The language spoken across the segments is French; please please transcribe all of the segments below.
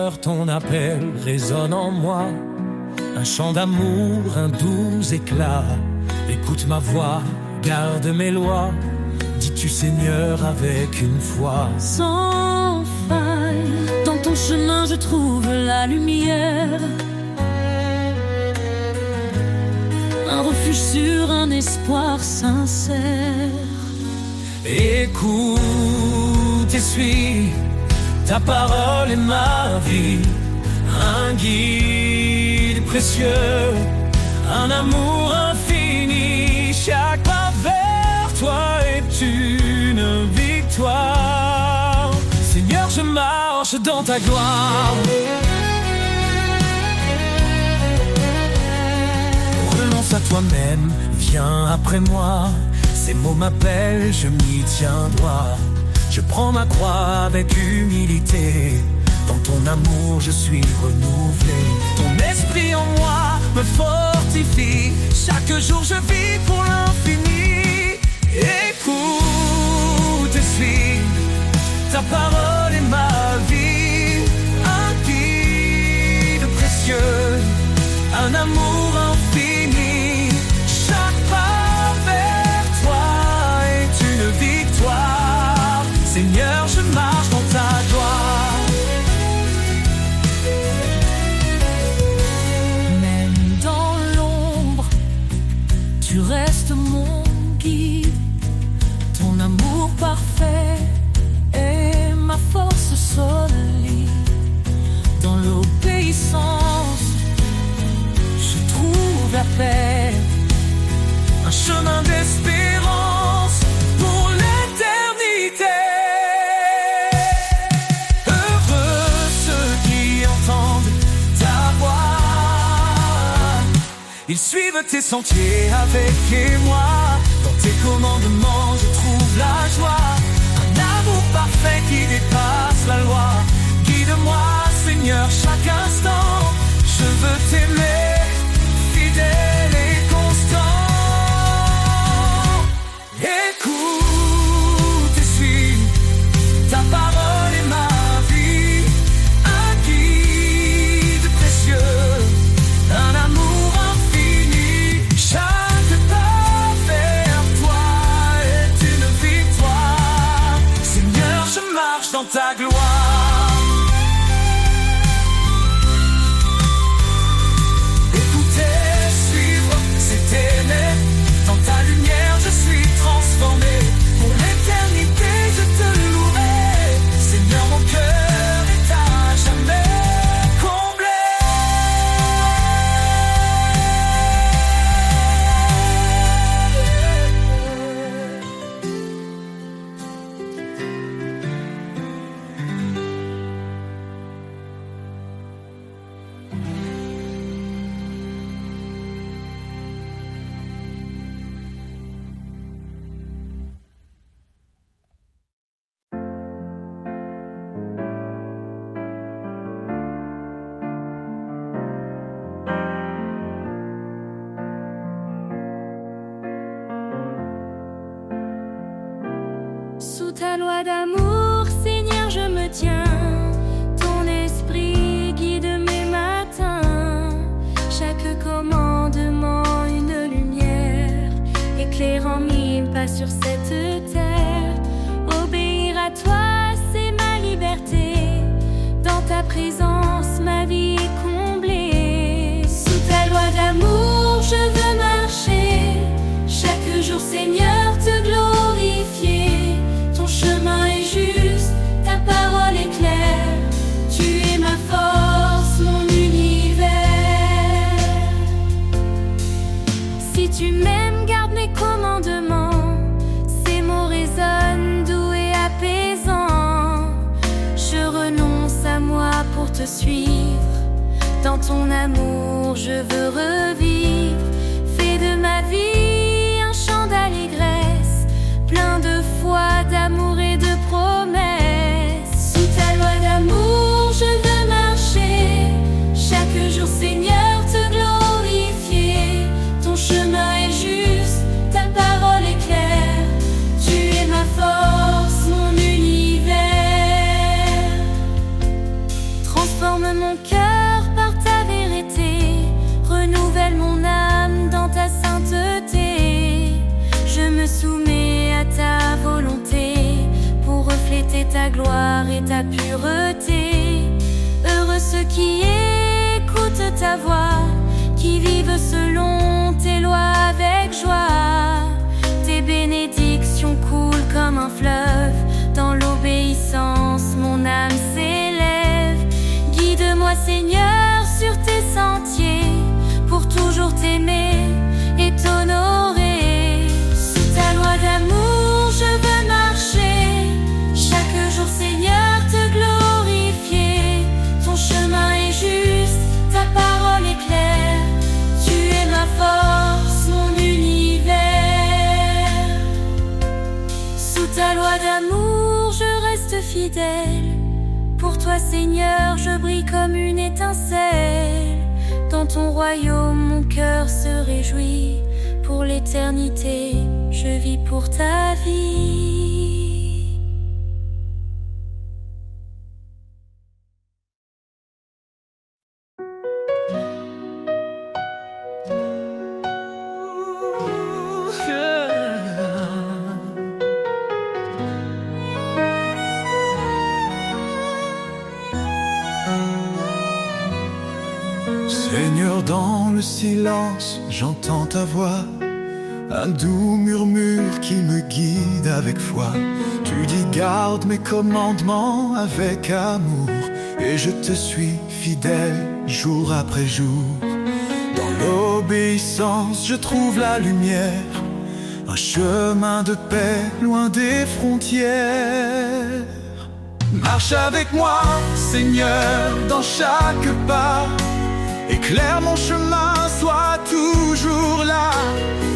Seigneur, ton appel résonne en moi. Un chant d'amour, un doux éclat. Écoute ma voix, garde mes lois. Dis-tu Seigneur avec une foi sans faille. Dans ton chemin je trouve la lumière, un refuge sûr, un espoir sincère. Écoute et suis, ta parole est ma vie. Un guide précieux, un amour infini. Chaque pas vers toi est une victoire. Seigneur, je marche dans ta gloire. Renonce à toi-même, viens après moi. Ces mots m'appellent, je m'y tiens droit. Je prends ma croix avec humilité. Dans ton amour je suis renouvelé. Ton esprit en moi me fortifie. Chaque jour je vis pour l'infini. Écoute et suis, ta parole est ma vie. Un guide précieux, un amour infini. Chaque pas vers toi est une victoire. Seigneur, je marche dans ta gloire. Même dans l'ombre, tu restes mon guide. Ton amour parfait est ma force solide. Dans l'obéissance, je trouve la paix. Un chemin d'espérance pour l'éternité. Heureux ceux qui entendent ta voix. Ils suivent tes sentiers avec moi. Dans tes commandements je trouve la joie. Un amour parfait qui dépasse la loi. Guide-moi Seigneur chaque instant. Je veux t'aimer, fidèle et constant. Écoute et suis, ta parole est ma vie. Un guide précieux, un amour infini. Chaque pas vers toi est une victoire. Seigneur, je marche dans ta gloire. Écouter, suivre, c'est t'aimer. Dans ta lumière je suis transformé. Pour l'éternité je te louerai. Seigneur, mon cœur est à jamais comblé. Sous ta loi d'amour, Seigneur, je me tiens. Ton esprit guide mes matins. Chaque commandement, une lumière éclairant mille pas sur cette terre. Obéir à toi, c'est ma liberté. Dans ta présence, ma vie est comblée. Sous ta loi d'amour, je veux marcher. Chaque jour, Seigneur, te glorifier. Ton chemin est juste, ta parole est claire. Tu es ma force, mon univers. Si tu m'aimes, garde mes commandements. Ces mots résonnent, doux et apaisants. Je renonce à moi pour te suivre. Dans ton amour, je veux revivre. Fais de ma vie un chant d'allégresse, plein de foi, d'amour et de promesses. Sous ta loi d'amour, je veux marcher. Chaque jour, Seigneur, te glorifier. Ton chemin est juste, ta parole est claire. Tu es ma force, mon univers. Transforme ta voix, qui vivent selon tes lois avec joie. Tes bénédictions coulent comme un fleuve, dans l'obéissance mon âme s'élève. Guide-moi Seigneur sur tes sentiers, pour toujours t'aimer et t'honorer. Sous ta loi d'amour je veux marcher, chaque jour Seigneur te glorifier. Ton chemin est juste, ta parole est claire, tu es ma force, mon univers. Sous ta loi d'amour je reste fidèle, pour toi Seigneur je brille comme une étincelle. Dans ton royaume mon cœur se réjouit, pour l'éternité je vis pour ta vie. Seigneur, dans le silence, j'entends ta voix, un doux murmure qui me guide avec foi. Tu dis garde mes commandements avec amour, et je te suis fidèle jour après jour. Dans l'obéissance, je trouve la lumière, un chemin de paix loin des frontières. Marche avec moi, Seigneur, dans chaque pas. Éclaire mon chemin, sois toujours là.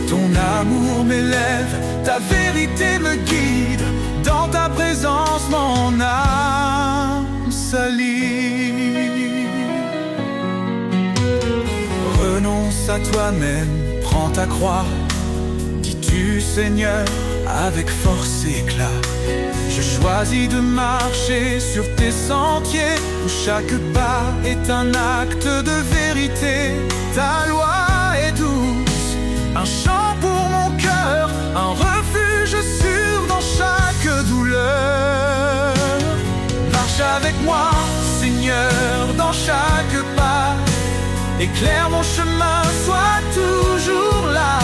Ton amour m'élève, ta vérité me guide. Dans ta présence, mon âme s'allie. Renonce à toi-même, prends ta croix. Dis-tu, Seigneur, avec force et éclat. Je choisis de marcher sur tes sentiers, où chaque pas est un acte de vérité. Ta loi est douce, un chant pour mon cœur, un refuge sûr dans chaque douleur. Marche avec moi, Seigneur, dans chaque pas. Éclaire mon chemin, sois toujours là.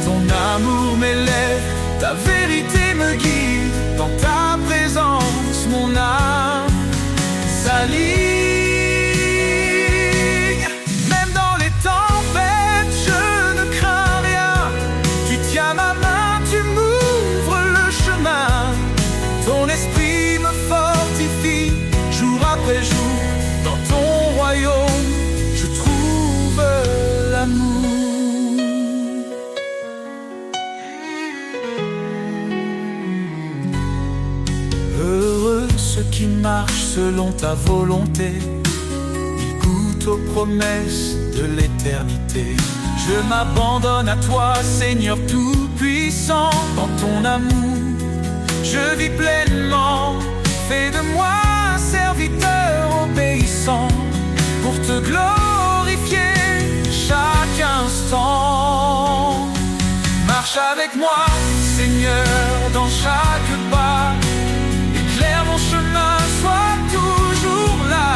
Ton amour m'élève, ta vérité me guide. Dans ta présence, mon âme s'aligne. Même dans les tempêtes, je ne crains rien. Tu tiens ma main, tu m'ouvres le chemin. Ton esprit me fortifie, jour après jour. Dans ton royaume, je trouve l'amour. Heureux ceux qui marchent selon ta volonté, ils goûtent aux promesses de l'éternité. Je m'abandonne à toi, Seigneur tout-puissant. Dans ton amour, je vis pleinement. Fais de moi un serviteur obéissant, pour te glorifier chaque instant. Marche avec moi, Seigneur, dans chaque pas. Éclaire mon chemin, sois toujours là.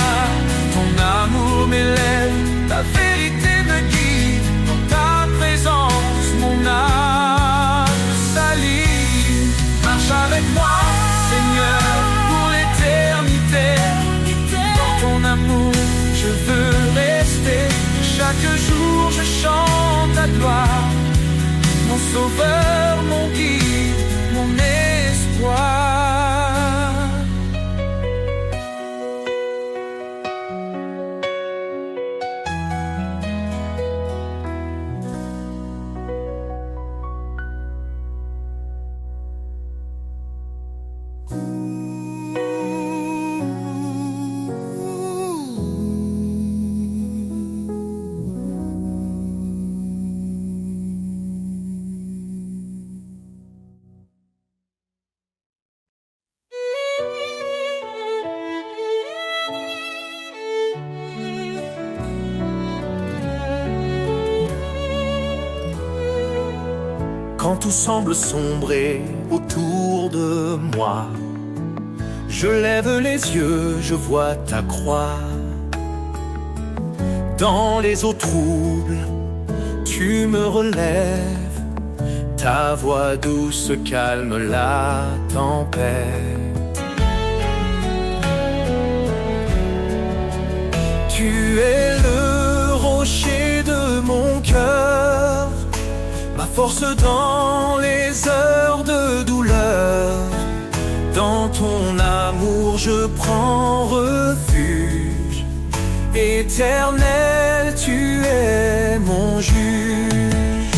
Ton amour m'élève, ta vérité me guide. Dans ta présence, mon âme s'allie. Marche avec moi, Seigneur, pour l'éternité. Dans ton amour, je veux rester. Chaque jour, je chante ta gloire. Mon sauveur, mon guide, mon espoir. Quand tout semble sombrer autour de moi, je lève les yeux, je vois ta croix. Dans les eaux troubles, tu me relèves. Ta voix douce calme la tempête. Tu es le rocher de mon cœur, ma force dans les heures de douleur. Dans ton amour je prends refuge. Éternel, tu es mon juge.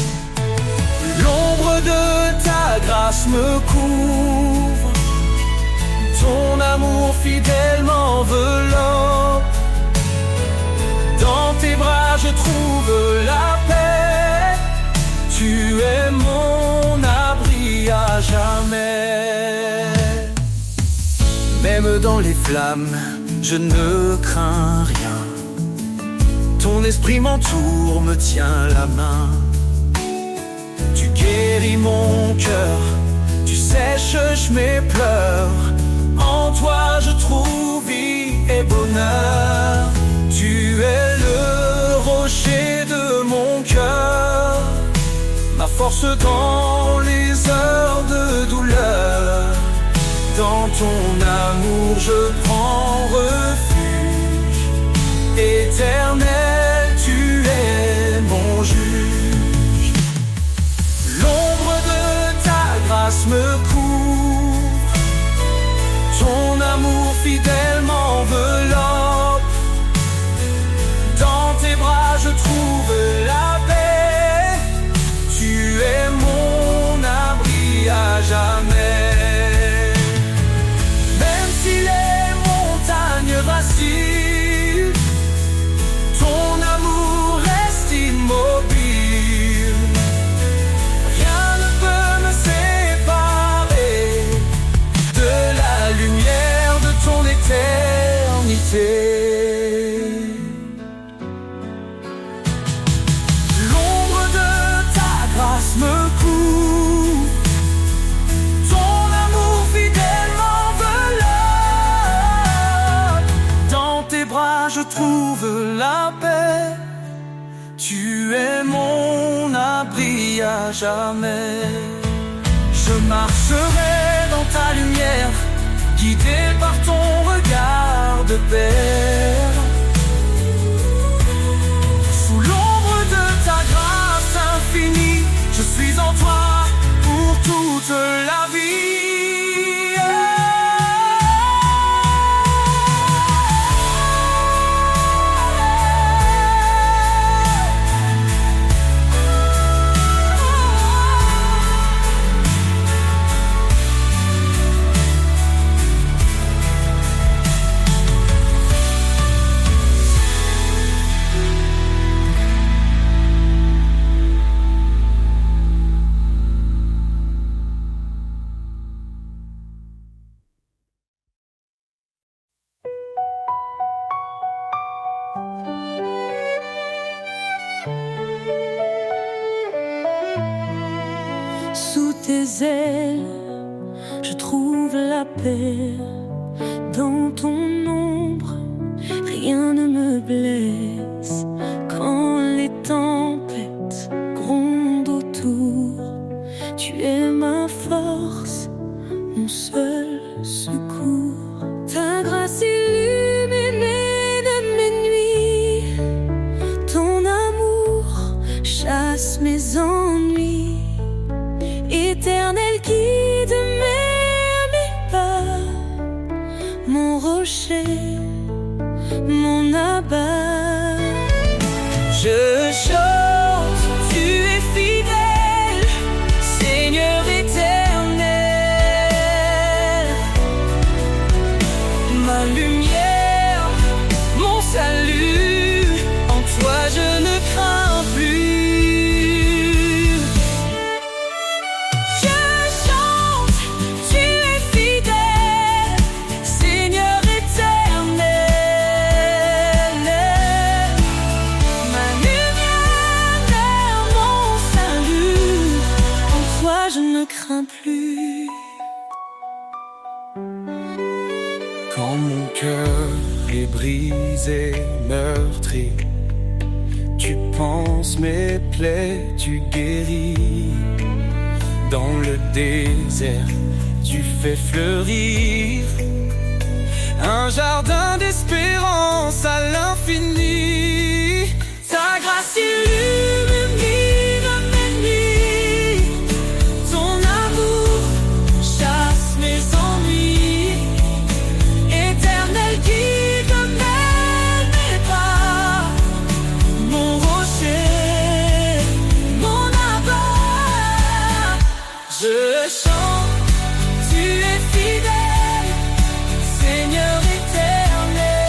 L'ombre de ta grâce me couvre. Ton amour fidèle m'enveloppe. Dans tes bras je trouve la paix. Tu es mon abri à jamais. Même dans les flammes, je ne crains rien. Ton esprit m'entoure, me tient la main. Tu guéris mon cœur, tu sèches mes pleurs. En toi je trouve vie et bonheur. Tu es le rocher de mon cœur, ma force dans les heures de douleur. Dans ton amour je prends refuge. Éternel, tu es mon juge. L'ombre de ta grâce me couvre. Ton amour fidèle m'enveloppe. Dans tes bras je trouve la paix. Tu es mon abri à jamais. Même si les montagnes vacillent, ton amour reste immobile. Rien ne peut me séparer de la lumière de ton éternité. L'ombre de ta grâce me couvre. Ton amour fidèle m'enveloppe. Dans tes bras je trouve la paix. Tu es mon abri à jamais. Je marcherai dans ta lumière, guidé par ton regard de père. Sous l'ombre de ta grâce infinie, je suis en toi pour toute la vie. Sous tes ailes, je trouve la paix. Dans ton ombre, rien ne me blesse. Quand les tempêtes grondent autour, tu es ma force, mon seul secours. Ta grâce illumine mes nuits. Ton amour chasse mes ennuis. Éternel, guide mes pas, mon rocher, mon abat. Je chante, tu es fidèle, Seigneur éternel. Ma lumière, mon salut, en toi je ne crains plus. Quand mon cœur est brisé, meurtri, panses mes plaies, tu guéris. Dans le désert, tu fais fleurir un jardin d'espérance à l'infini. Ta grâce illumine mes nuits, ton amour chasse mes ennuis. Éternel guide mes pas, mon rocher, mon abord. Je chante, tu es fidèle, Seigneur éternel.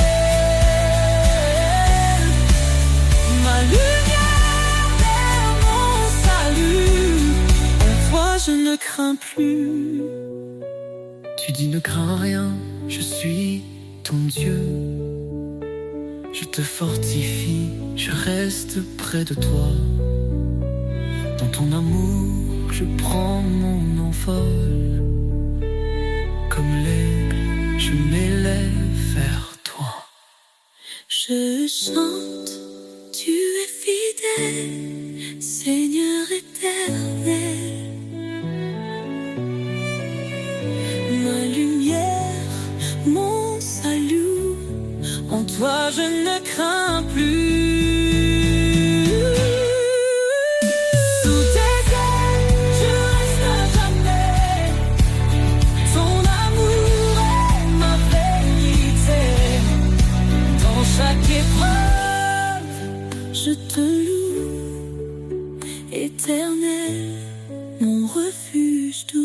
Ma lumière vers mon salut, en toi je ne crains plus. Tu dis ne crains rien, je suis ton Dieu. Je te fortifie, je reste près de toi. Dans ton amour, je prends mon envol. Comme l'aigle, je m'élève vers toi. Je chante, tu es fidèle, Seigneur éternel. Ma lumière, mon salut, en toi je ne crains plus. Sous tes ailes, je reste à jamais. Ton amour est ma vérité. Dans chaque épreuve, je te loue, éternel, mon refuge doux.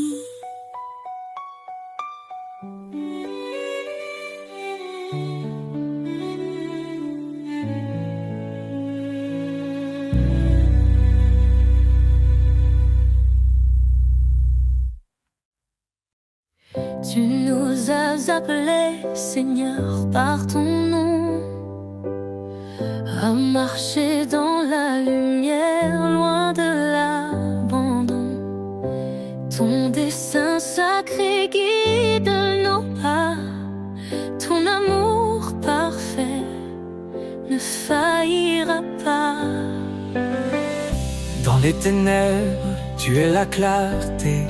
Tu nous as appelés, Seigneur, par ton nom, à marcher dans la lumière, loin de l'abandon. Ton dessein sacré guide nos pas, ton amour parfait ne faillira pas. Dans les ténèbres, tu es la clarté,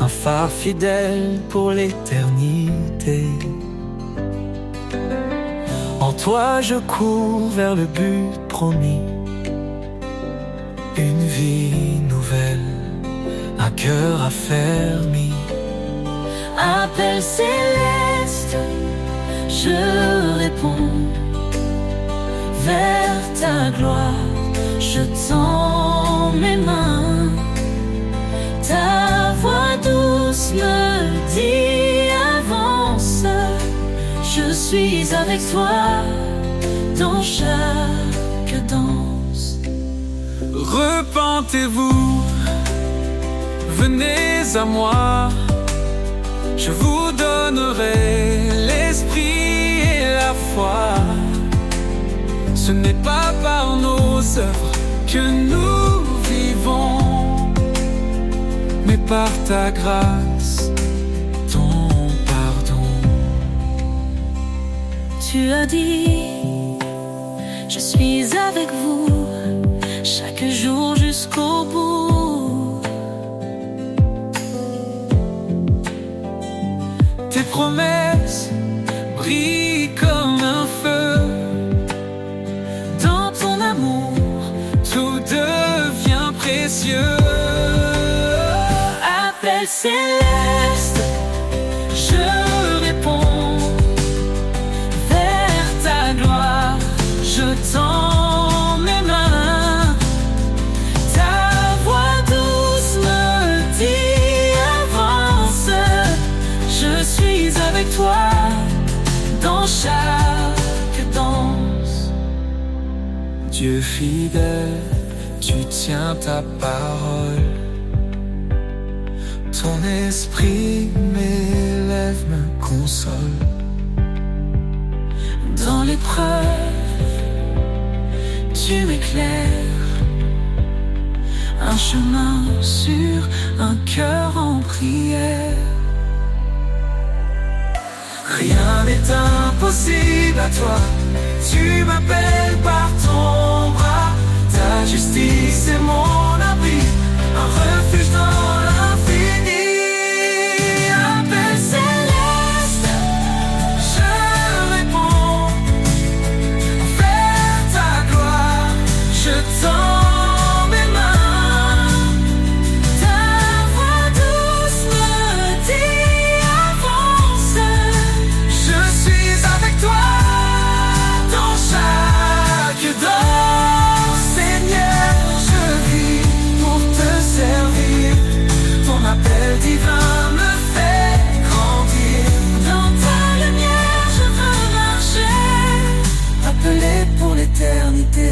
un phare fidèle pour l'éternité. En toi je cours vers le but promis, une vie nouvelle, un cœur affermi. Appel céleste, je réponds. Vers ta gloire, je tends mes mains. Ta voix douce me dit avance. Je suis avec toi dans chaque danse. Repentez-vous, venez à moi. Je vous donnerai l'esprit et la foi. Ce n'est pas par nos œuvres que nous vivons, mais par ta grâce, ton pardon. Tu as dit, je suis avec vous chaque jour jusqu'au bout. Tes promesses brillent comme un feu. Dans ton amour, Tout devient précieux. appel céleste, je réponds. Vers ta gloire, je tends mes mains. Ta voix douce me dit avance. Je suis avec toi dans chaque danse. Dieu fidèle, tu tiens ta parole. Ton esprit m'élève, me console. Dans l'épreuve, tu m'éclaires. Un chemin sûr, un cœur en prière. Rien n'est impossible à toi. Tu m'appelles vie, c'est mon abri, un refuge dans l'infini. Appel céleste, je réponds, vers ta gloire, je tends mes mains. Ta voix douce me dit avance, je suis avec toi dans chaque danse. Seigneur, je vis pour te servir, ton appel divin me fait grandir. Dans ta lumière je veux marcher, appelé pour l'éternité.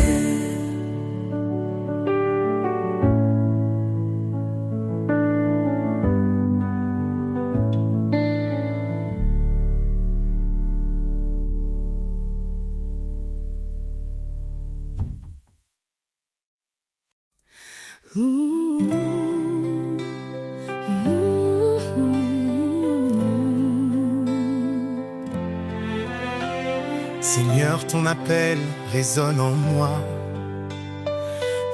Seigneur, ton appel résonne en moi,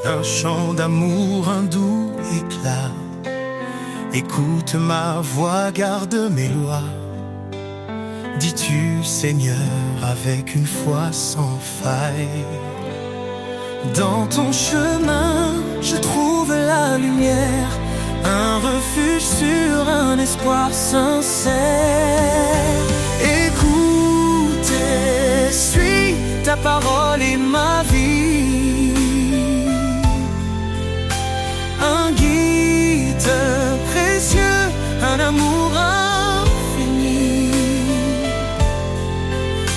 un chant d'amour, un doux éclat. Écoute ma voix, garde mes lois. Dis-tu, Seigneur, avec une foi sans faille. Dans ton chemin, je trouve la lumière, un refuge sûr, un espoir sincère. Écoute et suis, ta parole est ma vie, un guide précieux, un amour infini.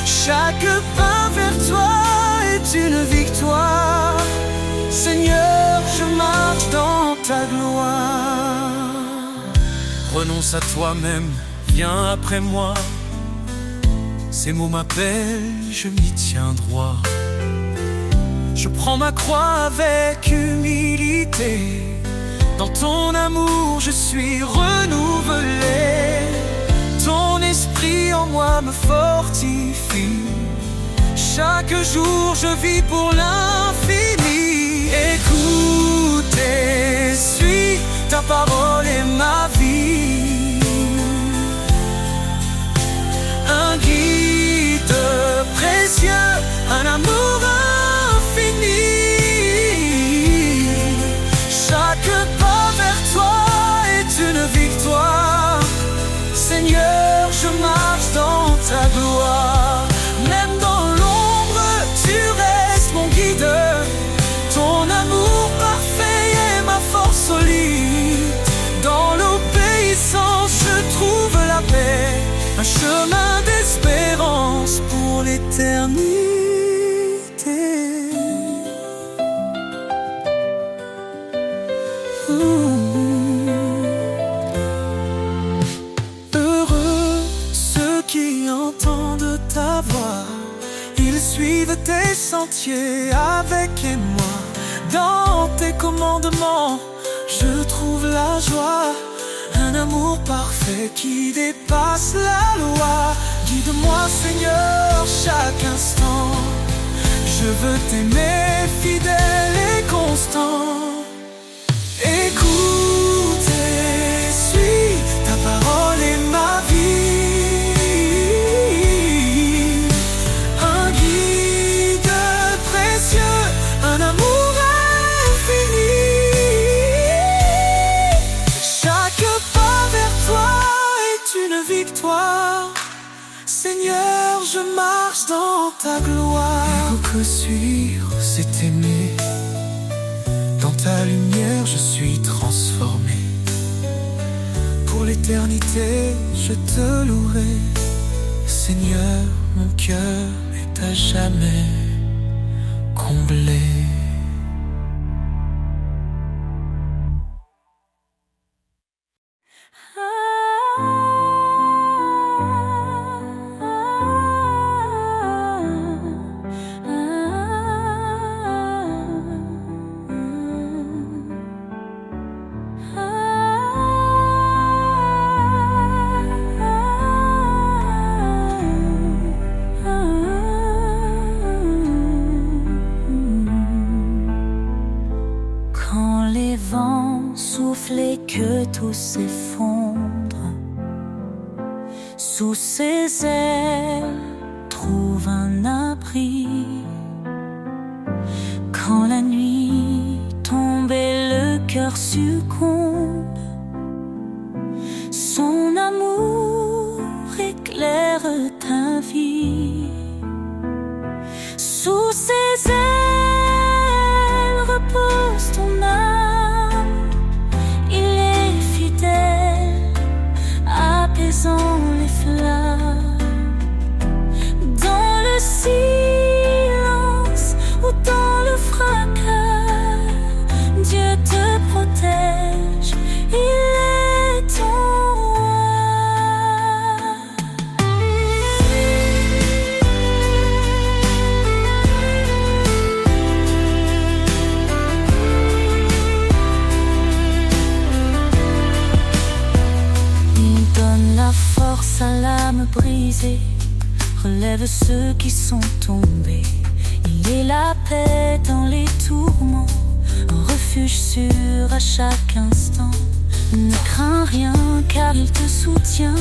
Chaque pas vers toi est une victoire. Seigneur, je marche dans ta gloire. Renonce à toi-même, viens après moi. Ces mots m'appellent, je m'y tiens droit. Je prends ma croix avec humilité. Dans ton amour, je suis renouvelé. Ton esprit en moi me fortifie. Chaque jour, je vis pour l'infini. Écoute et suis, ta parole est ma vie, un guide précieux, un amour infini. Chaque pas vers toi est une victoire. Seigneur, je marche dans ta gloire. Même dans l'ombre, tu restes mon guide. Ton amour parfait est ma force solide. Dans l'obéissance, je trouve la paix, un chemin d'espérance pour l'éternité. Heureux ceux qui entendent ta voix, ils suivent tes sentiers avec moi. Dans tes commandements, je trouve la joie, un amour parfait qui dépasse la loi. Guide-moi, Seigneur, chaque instant. Je veux t'aimer fidèle et constant. Écoute et suis, ta parole est ma vie, un guide précieux, un amour infini. Chaque pas vers toi est une victoire. Seigneur, je marche dans ta gloire. Que suivre, c'est aimer. Dans ta lumière, je suis transformé. Pour l'éternité, je te louerai. Seigneur, mon cœur est à jamais comblé. tout s'effondre. Sous ses ailes, trouve un abri. Quand la nuit tombe et le cœur succombe, son amour éclaire ta vie. Sous ses ailes repose ton âme. Il est fidèle, apaisant les flammes. Dans le silence ou dans le fracas, Dieu te protège, il est ton force à l'âme brisée, relève ceux qui sont tombés. Il est la paix dans les tourments, un refuge sûr à chaque instant. Ne crains rien car il te soutient,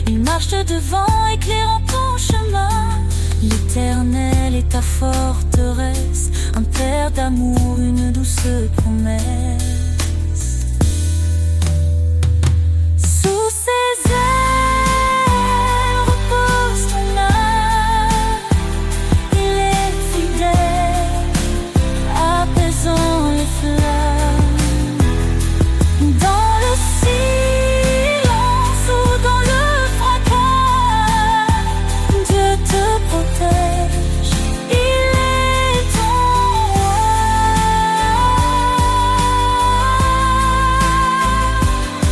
il marche devant éclairant ton chemin. L'Éternel est ta forteresse, un père d'amour, une douce promesse. Sous ses ailes repose ton âme. Il est fidèle, apaisant les flammes. Dans le silence ou dans le fracas, Dieu te protège, il est ton roi.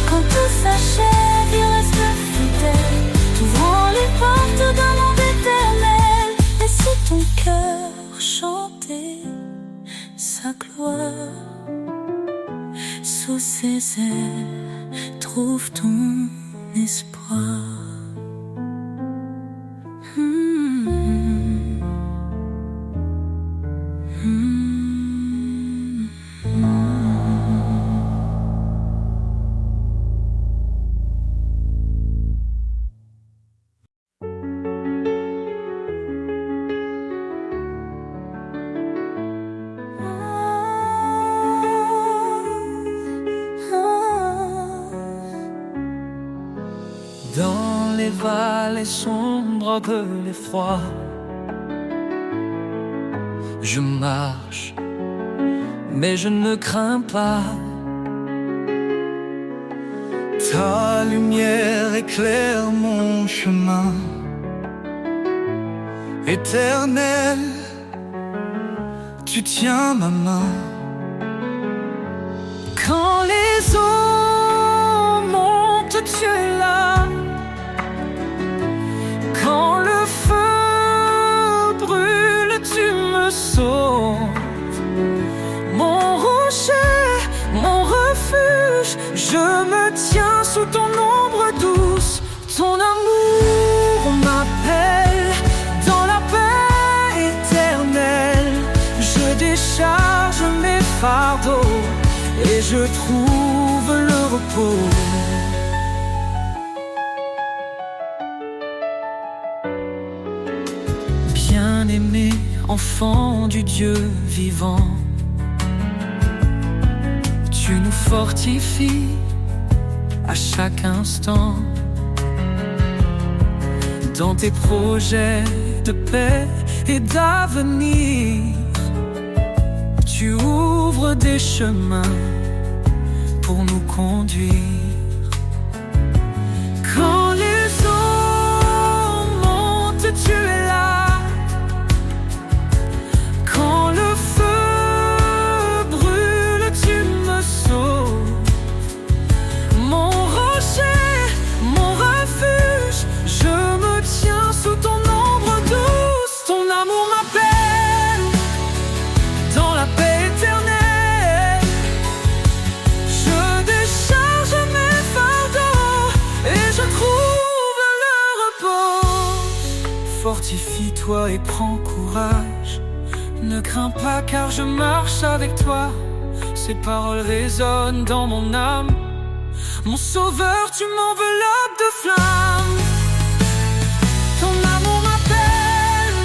Quand tout s'achève, il reste fidèle, t'ouvrant les portes d'un monde éternel. Et si ton cœur chantait sa gloire, sous ses ailes, trouve ton espoir. Dans les vallées sombres que l'effroi, je marche, mais je ne crains pas. Ta lumière éclaire mon chemin. Éternel, tu tiens ma main. Quand les eaux montent, tu es là. Quand le feu brûle, tu me sauves. Mon rocher, mon refuge, je me tiens sous ton ombre douce. Ton amour m'appelle dans la paix éternelle. Je décharge mes fardeaux et je trouve le repos. Bien-aimé, enfant du Dieu vivant, tu nous fortifies à chaque instant. Dans tes projets de paix et d'avenir, tu ouvres des chemins pour nous conduire. Quand les eaux montent, tu es là. Quand le feu brûle, tu me sauves. Mon rocher, mon refuge, je me tiens sous ton ombre douce. Ton amour m'appelle dans la paix éternelle. Je décharge mes fardeaux et je trouve le repos. Fortifie-toi et prends courage. Ne crains pas car je marche avec toi. Ces paroles résonnent dans mon âme. Mon sauveur, tu m'enveloppes de flammes. Ton amour m'appelle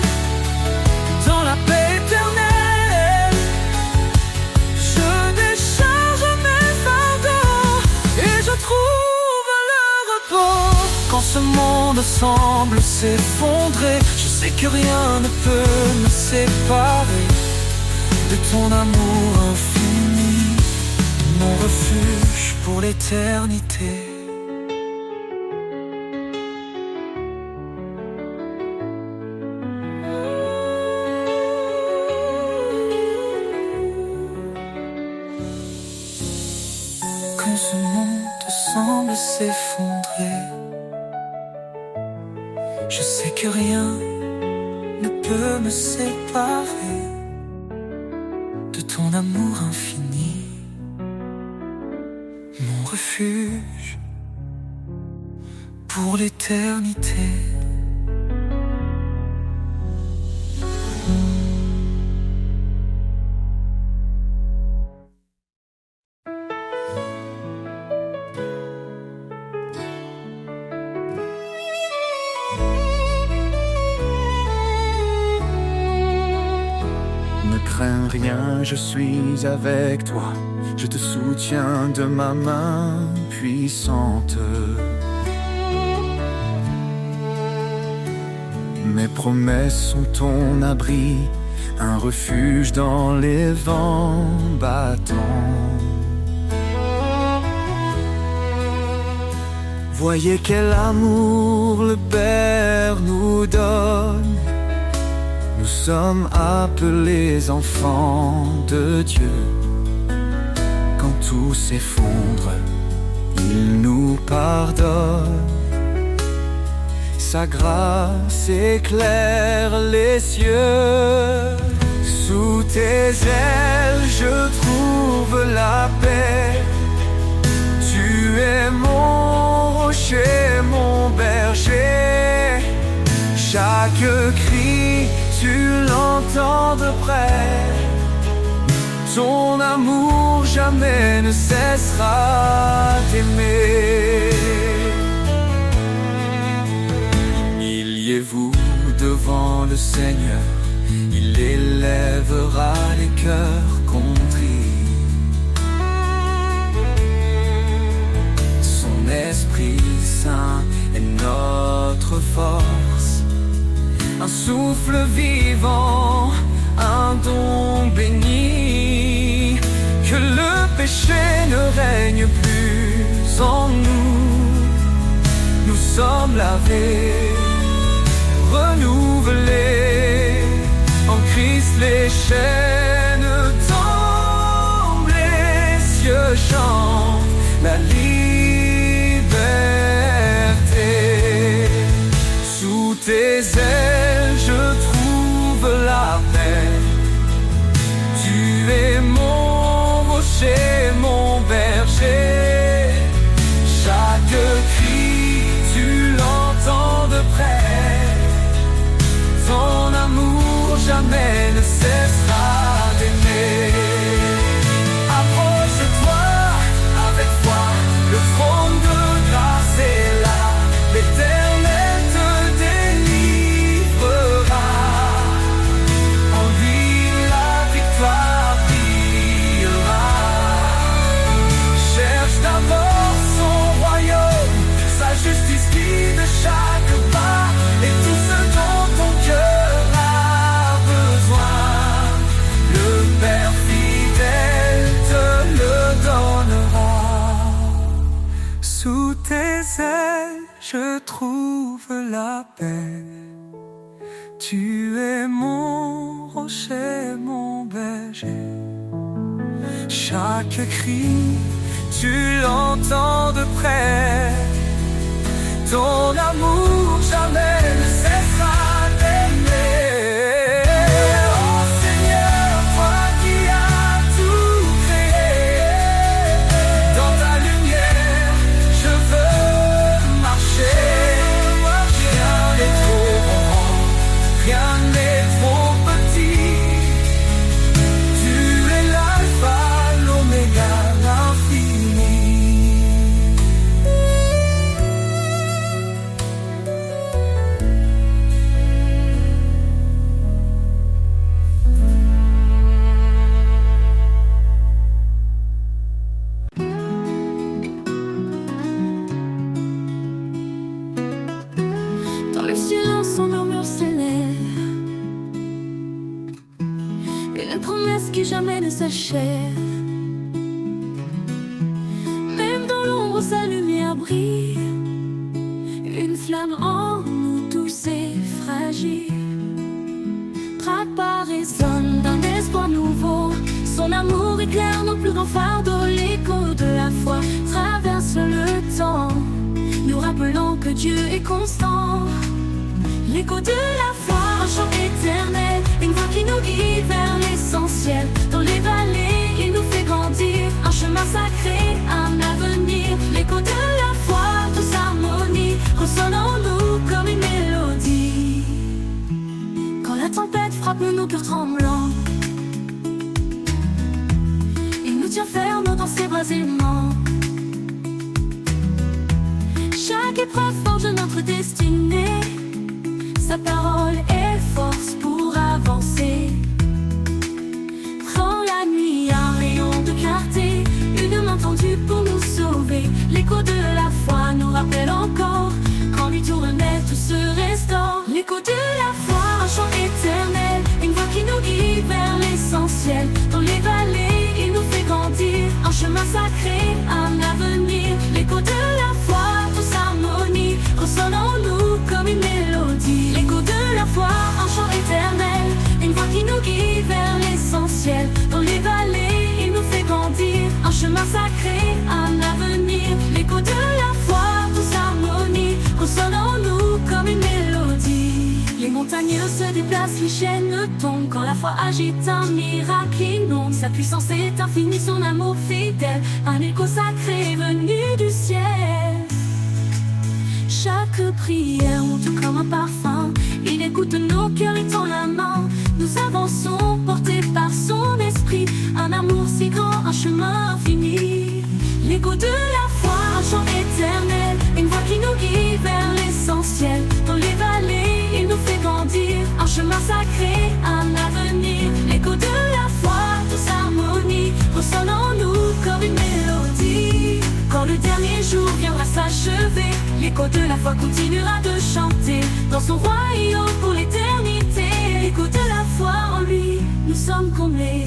dans la paix éternelle. Je décharge mes fardeaux et je trouve le repos. Quand ce monde semble s'effondrer, je sais que rien ne peut me séparer de ton amour infini, mon refuge pour l'éternité. Quand ce monde semble s'effondrer, je sais que rien ne peut me séparer de ton amour infini, mon refuge pour l'éternité. Ne crains rien, je suis avec toi. Je te soutiens de ma main puissante. Mes promesses sont ton abri, un refuge dans les vents battants. Voyez quel amour le Père nous donne. Nous sommes appelés enfants de Dieu. Quand tout s'effondre, il nous pardonne. Sa grâce éclaire les cieux. Sous tes ailes, je trouve la paix. Tu es mon rocher, mon berger. Chaque cri, tu l'entends de près. Ton amour jamais ne cessera d'aimer. Milliez-vous devant le Seigneur, il élèvera les cœurs contris. Son Esprit Saint est notre force, un souffle vivant, un don béni. Que le péché ne règne plus en nous. Nous sommes lavés, renouvelés en Christ. Les chaînes tombent, les cieux chantent la liberté. Sous tes ailes, je trouve la paix. Tu es mon rocher, mon berger. Chaque cri, tu l'entends de près. Ton amour jamais ne cessera d'aimer. Approche-toi avec foi, le trône de grâce est là. L'Éternel te délivrera. En lui la victoire brillera. Cherche d'abord son royaume, sa justice guide chaque pas, et tout ce dont ton cœur a besoin, le Père fidèle te le donnera. Sous tes ailes, je trouve la paix. Tu es mon rocher, mon berger. Chaque cri, tu l'entends de près. Ton amour jamais ne cessera d'aimer. Oh Seigneur, toi qui as tout créé, dans ta lumière, je veux marcher. Rien n'est trop grand, rien n'est trop petit. Tu es l'alpha, l'oméga, l'infini. une promesse qui jamais ne s'achève. Même dans l'ombre, sa lumière brille, une flamme en nous douce et fragile. Pas résonne d'un espoir nouveau. Son amour éclaire nos plus grands fardeaux. L'écho de la foi traverse le temps, nous rappelant que Dieu est constant. L'écho de la foi, un chant éternel, une voix qui nous guide vers l'essentiel. Dans les vallées, il nous fait grandir, un chemin sacré, un avenir. L'écho de la foi, tous harmonie, ressonne en nous comme une mélodie. Quand la tempête frappe nos cœurs tremblants, il nous tient ferme dans ses bras aimants. Chaque épreuve forge notre destinée, sa parole est force pour avancer. Dans la nuit, un rayon de clarté, une main tendue pour nous sauver. L'écho de la foi nous rappelle encore, quand lui tournait tout se restaure. L'écho de la foi, un chant éternel, une voix qui nous guide vers l'essentiel. Dans les vallées, il nous fait grandir, un chemin sacré, un avenir. L'écho de la foi, tous harmonie, ressonne en nous comme une mélodie. L'écho de la foi, un chant éternel, une voix qui nous guide vers l'essentiel. Dans les vallées, il nous fait grandir, un chemin sacré, un avenir. L'écho de la foi, tous harmonie, ressonne en nous comme une mélodie. Les montagnes se déplacent, les chaînes tombent, quand la foi agite un miracle inonde. Sa puissance est infinie, son amour fidèle, un écho sacré venu du ciel. Chaque prière monte comme un parfum, il écoute nos cœurs et tend la main. Nous avançons portés par son esprit, un amour si grand, un chemin infini. L'écho de la foi, un chant éternel, une voix qui nous guide vers l'essentiel. Dans les vallées, il nous fait grandir, un chemin sacré, un avenir. L'écho de la foi, tous harmonie, ressonne en nous comme une mélodie. Quand le dernier jour viendra s'achever, l'écho de la foi continuera de chanter dans son royaume pour l'éternité. L'écho de la foi, en lui, nous sommes comblés.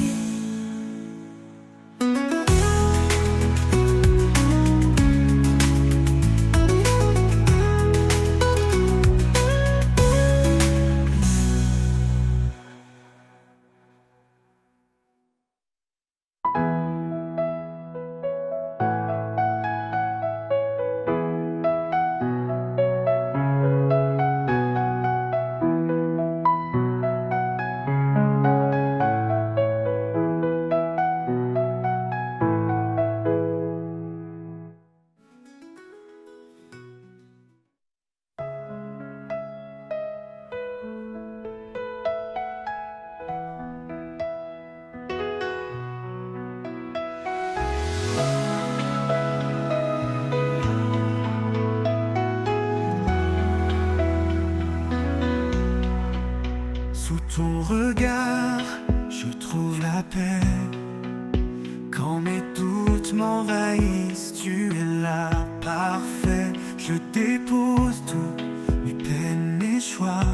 Ton regard, je trouve la paix. Quand mes doutes m'envahissent, tu es là, parfait. Je dépose tout, mes peines, mes choix,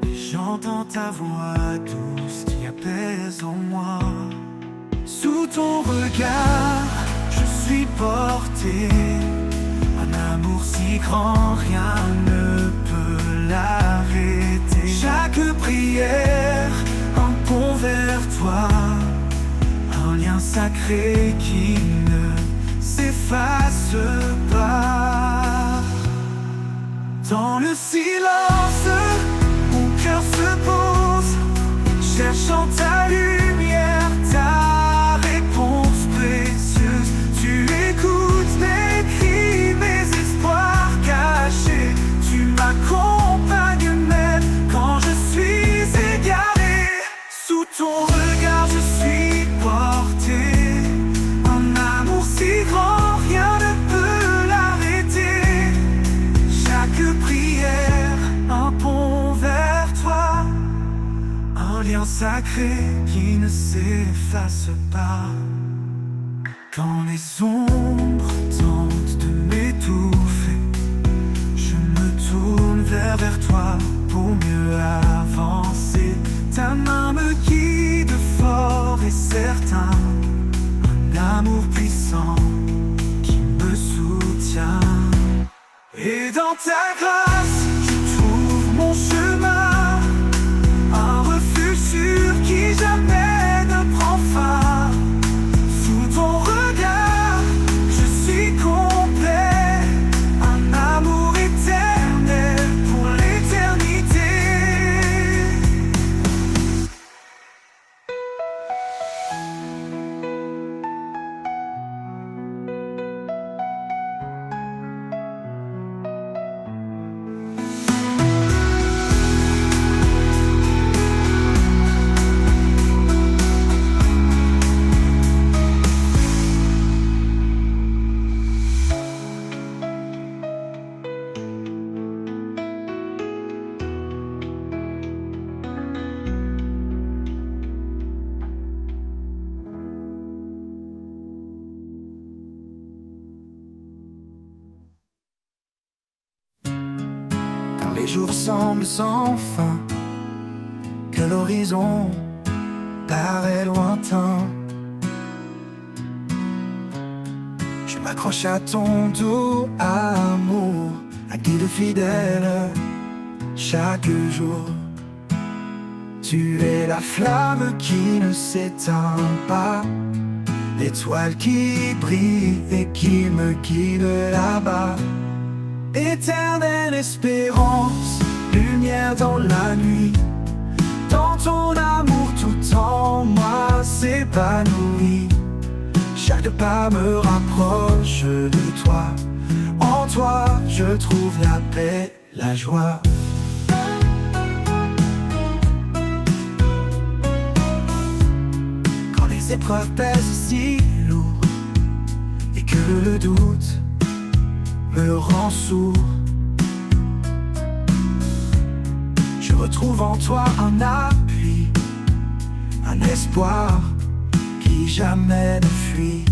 et j'entends ta voix douce qui apaise en moi. Sous ton regard, je suis porté, un amour si grand, rien ne peut l'arrêter. Chaque prière, un pont vers toi, un lien sacré qui ne s'efface pas. Dans le silence, mon cœur se pose, cherchant ta lumière, ta réponse précieuse. Tu écoutes mes cris, mes espoirs cachés. Tu m'accompagnes même quand je suis égaré. Sous ton regard je suis porté, un amour si grand, rien ne peut l'arrêter. Chaque prière, un pont vers toi, un lien sacré qui ne s'efface pas. Quand les ombres tentent de m'étouffer, je me tourne vers toi pour mieux avancer. Ta main me guide fort. ta grâce, je trouve mon chemin, un refuge sûr qui jamais ne prend fin. Sous ton regard, je suis complet, un amour éternel pour l'éternité. Quand les jours semblent sans fin, que l'horizon paraît lointain, je m'accroche à ton doux amour, un guide fidèle chaque jour. Tu es la flamme qui ne s'éteint pas, l'étoile qui brille et qui me guide là-bas. Éternelle espérance, lumière dans la nuit, dans ton amour tout en moi s'épanouit. Chaque pas me rapproche de toi, en toi je trouve la paix, la joie. Quand les épreuves pèsent si lourd et que le doute me rend sourd, je retrouve en toi un appui, un espoir qui jamais ne fuit.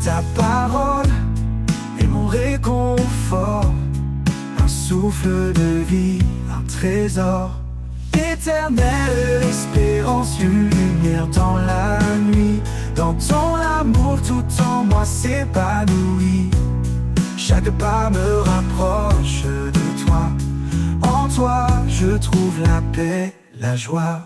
Ta parole est mon réconfort, un souffle de vie, un trésor. Éternelle espérance, une lumière dans la nuit, dans ton amour tout en moi s'épanouit. Chaque pas me rapproche de toi, en toi je trouve la paix, la joie.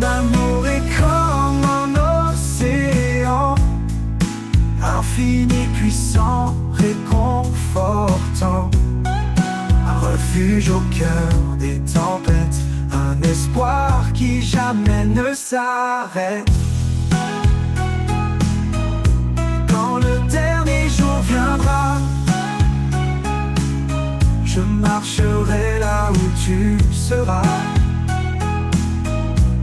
L'amour est comme un océan, infini, puissant, réconfortant, un refuge au cœur des tempêtes, un espoir qui jamais ne s'arrête. Quand le dernier jour viendra, je marcherai là où tu seras.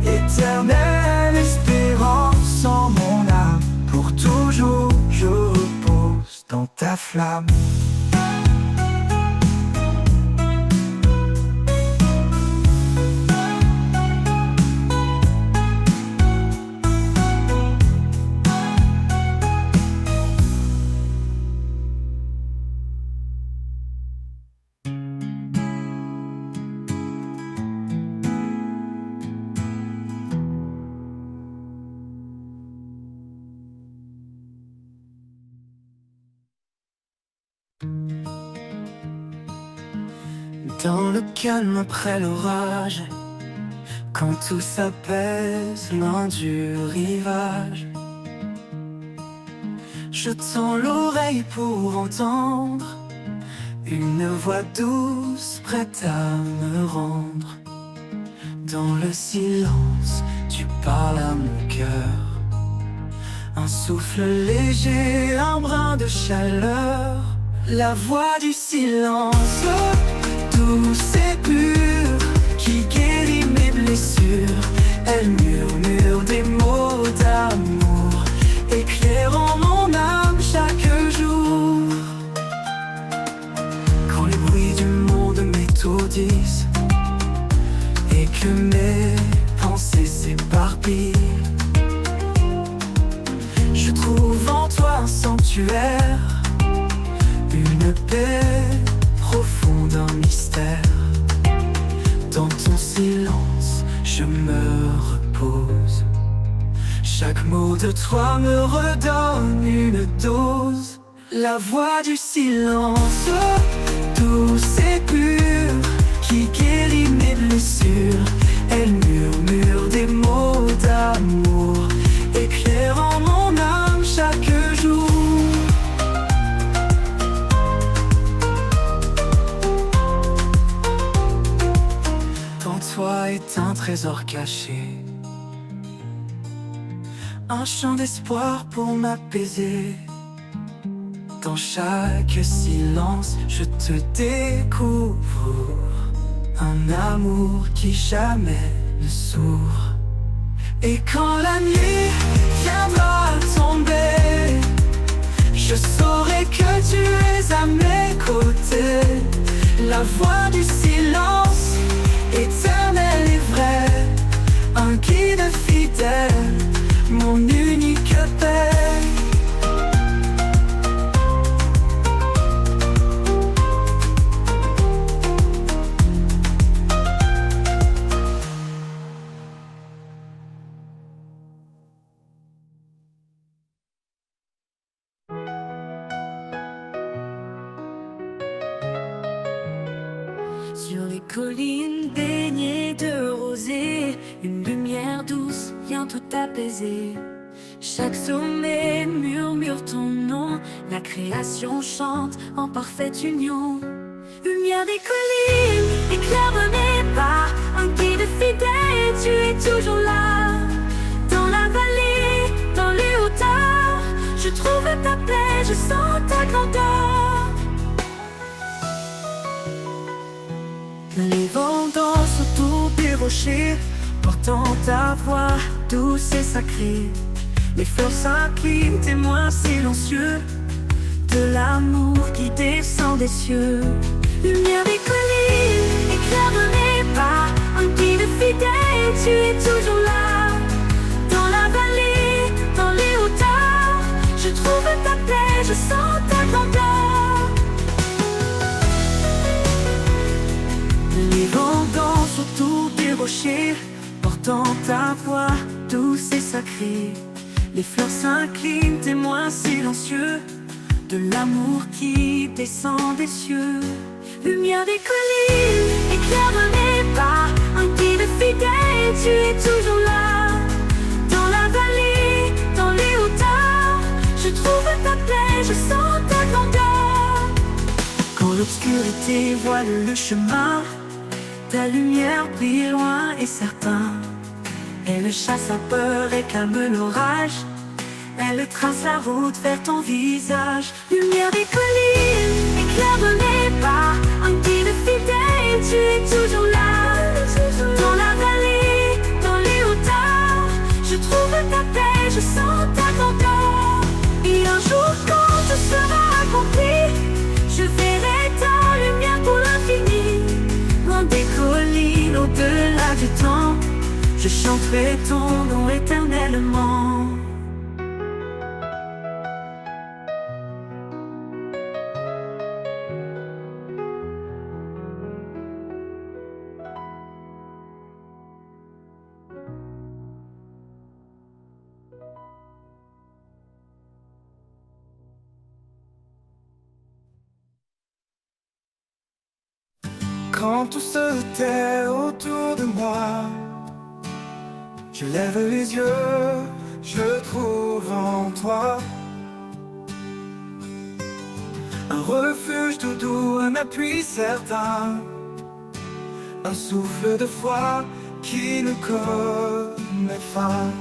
Éternelle espérance en mon âme, pour toujours je repose dans ta flamme. Dans le calme après l'orage, quand tout s'apaise loin du rivage, je tends l'oreille pour entendre une voix douce prête à me rendre. Dans le silence, tu parles à mon cœur, un souffle léger, un brin de chaleur. La voix du silence, douce et pure, qui guérit mes blessures. Elle murmure des mots d'amour, éclairant mon âme chaque jour. Quand les bruits du monde m'étourdissent et que mes pensées s'éparpillent, je trouve en toi un sanctuaire, une paix profonde, un mystère. Dans ton silence, je me repose. Chaque mot de toi me redonne une dose. La voix du silence, douce et pure, qui guérit mes blessures. Elle murmure des mots d'amour, éclairant mon âme chaque jour. Ton toit est un trésor caché, un chant d'espoir pour m'apaiser. Dans chaque silence, je te découvre, un amour qui jamais ne s'ouvre. Et quand la nuit viendra tomber, je saurai que tu es à mes côtés. La voix du silence, éternelle et vraie, un guide fidèle, mon unique paix. Sur les collines baignées de rosée, une lumière douce vient tout apaiser. Chaque sommet murmure ton nom, la création chante en parfaite union. Lumière des collines, éclaire de mes pas, un guide fidèle, tu es toujours là. Dans la vallée, dans les hauteurs, je trouve ta paix, je sens ta grandeur. Les vents dansent autour des rochers, portant ta voix douce et sacrée. Les fleurs s'inclinent, témoins silencieux de l'amour qui descend des cieux. Lumière des collines, éclaire de mes pas, un guide fidèle, tu es toujours là. Dans la vallée, dans les hauteurs, je trouve ta paix, je sens ta grandeur. Les vents dansent autour des rochers, portant ta voix douce et sacrée. Les fleurs s'inclinent, témoins silencieux de l'amour qui descend des cieux. Lumière des collines, éclaire de mes pas, un guide fidèle, tu es toujours là. Dans la vallée, dans les hauteurs, je trouve ta paix, je sens ta grandeur. Quand l'obscurité voile le chemin, ta lumière brille loin et certain. Elle chasse la peur et calme l'orage. Elle trace la route vers ton visage. Lumière des collines, éclaire de mes pas, un guide fidèle, tu es toujours là. Dans la vallée, dans les hauteurs, je trouve ta paix, je sens ta grandeur. Et un jour quand tout sera accompli, je verrai ta lumière pour l'infini. Loin des collines, au-delà du temps, je chanterai ton nom éternellement. Quand tout se tait autour de moi, je lève les yeux, je trouve en toi un refuge tout doux, un appui certain, un souffle de foi qui ne connaît fin.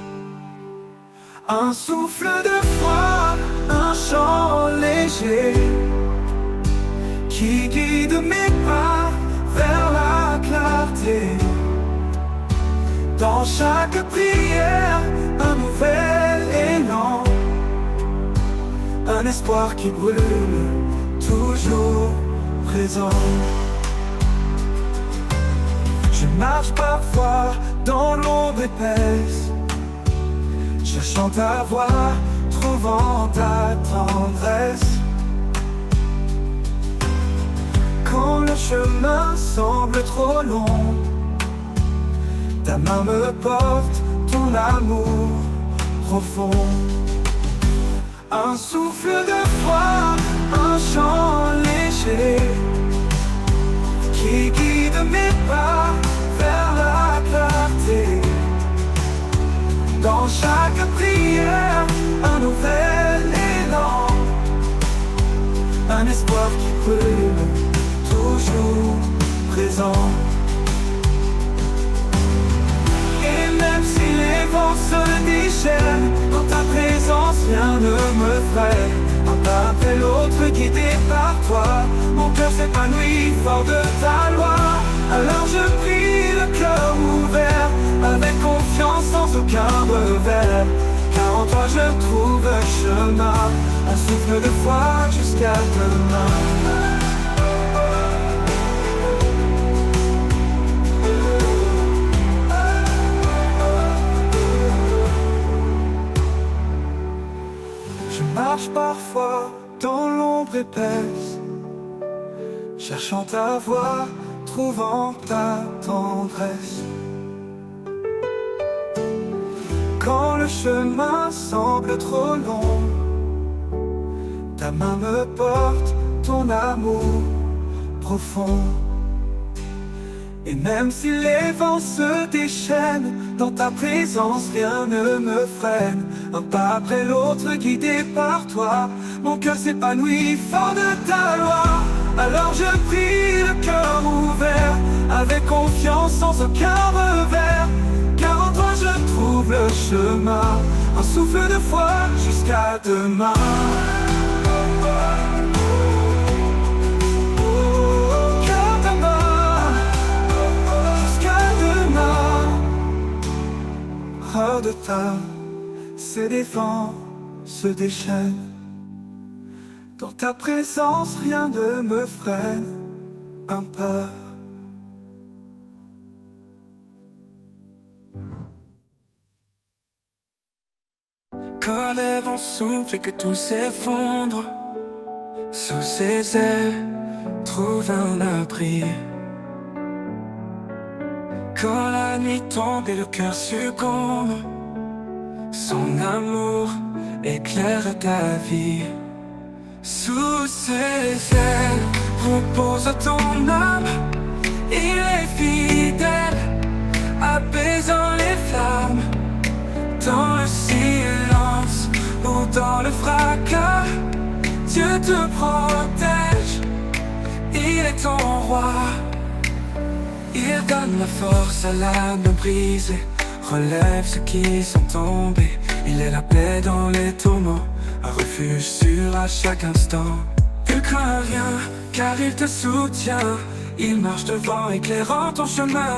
Un souffle de foi, un chant léger qui guide mes pas vers la clarté. Dans chaque prière, un nouvel élan, un espoir qui brûle, toujours présent. Je marche parfois dans l'ombre épaisse, cherchant ta voix, trouvant ta tendresse. Quand le chemin semble trop long, ta main me porte, ton amour profond. Un souffle de foi, un chant léger qui guide mes pas vers la clarté. Dans chaque prière, un nouvel élan, un espoir qui brûle, toujours présent. Et même si les vents se déchaînent, dans ta présence rien ne me freine. Un pas après l'autre guidé par toi, mon cœur s'épanouit fort de ta loi. Alors je prie le cœur ouvert, avec confiance sans aucun revers. Car en toi je trouve un chemin, un souffle de foi jusqu'à demain. Je marche parfois dans l'ombre épaisse, cherchant ta voix, trouvant ta tendresse. Quand le chemin semble trop long, ta main me porte, ton amour profond. Et même si les vents se déchaînent, dans ta présence rien ne me freine. Un pas après l'autre guidé par toi, mon cœur s'épanouit fort de ta loi. Alors je prie le cœur ouvert, avec confiance sans aucun revers. Car en toi je trouve le chemin, un souffle de foi jusqu'à demain. Hors de ta, ces vents se déchaînent. Dans ta présence, rien ne me freine. Un pas. Quand les vents soufflent et que tout s'effondre, sous ses ailes, trouve un abri. Quand la nuit tombe et le cœur succombe, son amour éclaire ta vie. Sous ses ailes repose ton âme, il est fidèle, apaisant les flammes. Dans le silence ou dans le fracas, Dieu te protège, il est ton roi. Il donne la force à l'âme brisée, relève ceux qui sont tombés. Il est la paix dans les tourments, un refuge sûr à chaque instant. Ne crains rien, car il te soutient. Il marche devant, éclairant ton chemin.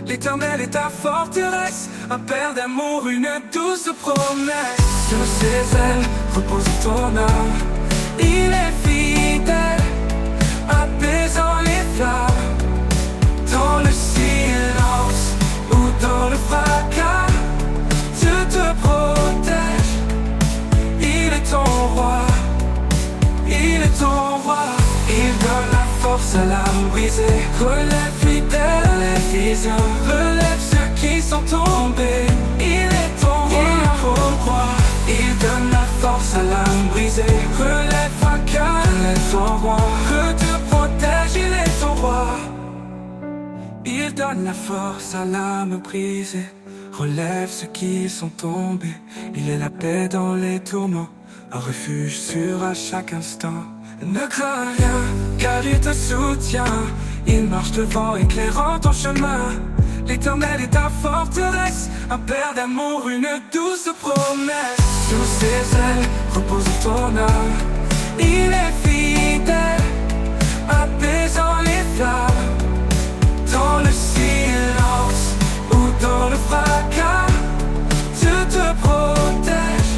L'Éternel est ta forteresse, un père d'amour, une douce promesse. Sur ses ailes repose ton âme, il est fidèle, apaisant les flammes. Dans le silence ou dans le fracas, Dieu te protège, il est ton roi, il est ton roi. Il donne la force à l'âme brisée, relève fidèle à la vision, relève ceux qui sont tombés. Il est ton roi, il donne la force à l'âme brisée, relève fracas, relève ton roi, te protège, il est ton roi. Il donne la force à l'âme brisée, relève ceux qui sont tombés. Il est la paix dans les tourments, un refuge sûr à chaque instant. Ne crains rien, car il te soutient. Il marche devant, éclairant ton chemin. L'Éternel est ta forteresse, un père d'amour, une douce promesse. Sous ses ailes repose ton âme, il est fidèle, apaisant les flammes. Dans le silence ou dans le fracas, Dieu te protège,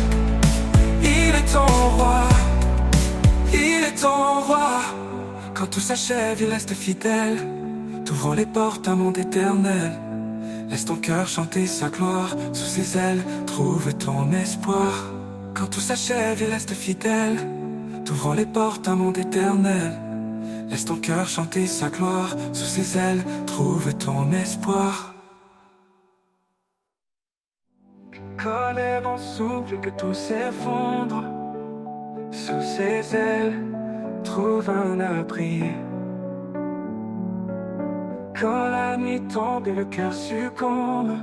il est ton roi, il est ton roi. Quand tout s'achève, il reste fidèle, t'ouvrant les portes d'un monde éternel. Laisse ton cœur chanter sa gloire, sous ses ailes, trouve ton espoir. Quand tout s'achève, il reste fidèle, t'ouvrant les portes d'un monde éternel. Laisse ton cœur chanter sa gloire, sous ses ailes, trouve ton espoir. Connais mon souffle que tout s'effondre. Sous ses ailes, trouve un abri. Quand la nuit tombe et le cœur succombe,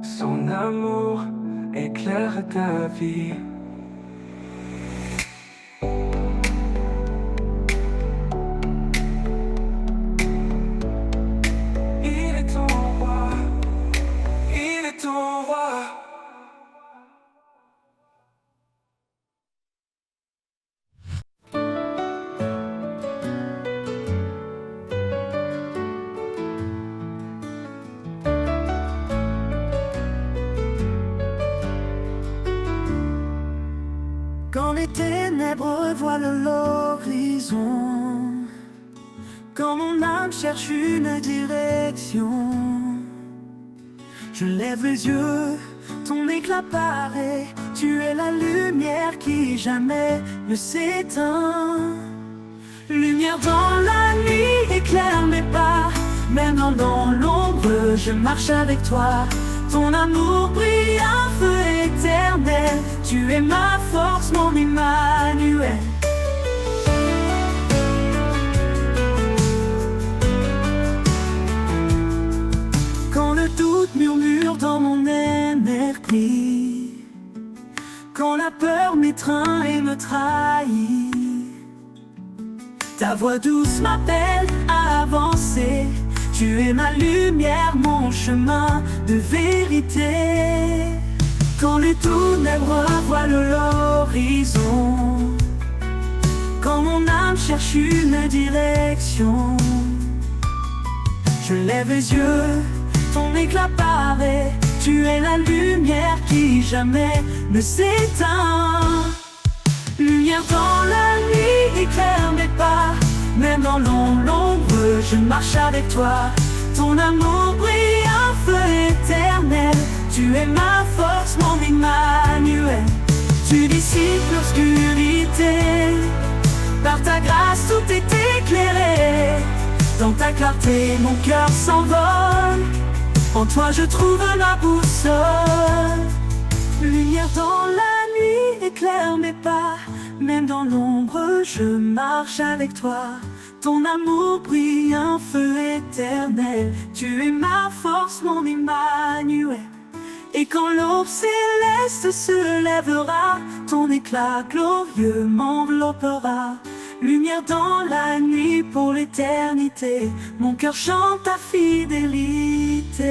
son amour éclaire ta vie. Il est ton roi, il est ton roi. Quand les ténèbres voilent l'horizon, quand mon âme cherche une direction, je lève les yeux, ton éclat paraît. Tu es la lumière qui jamais ne s'éteint. Lumière dans la nuit, éclaire mes pas. Même dans l'ombre, je marche avec toi. Ton amour brille, un feu éternel. Tu es ma force, mon Emmanuel. Quand le doute murmure dans mon esprit, quand la peur m'étreint et me trahit, ta voix douce m'appelle à avancer. Tu es ma lumière, mon chemin de vérité. Quand les ténèbres voilent l'horizon, quand mon âme cherche une direction, je lève les yeux, ton éclat paraît. Tu es la lumière qui jamais ne s'éteint. Lumière dans la nuit, éclaire mes pas. Même dans l'ombre, je marche avec toi. Ton amour brille, un feu éternel. Tu es ma force, mon Emmanuel. Tu dissipes l'obscurité. Par ta grâce, tout est éclairé. Dans ta clarté, mon cœur s'envole. En toi, je trouve la boussole. Lumière dans la nuit, éclaire mes pas. Même dans l'ombre, je marche avec toi. Ton amour brille, un feu éternel. Tu es ma force, mon Emmanuel. Et quand l'aube céleste se lèvera, ton éclat glorieux m'enveloppera. Lumière dans la nuit pour l'éternité. Mon cœur chante ta fidélité.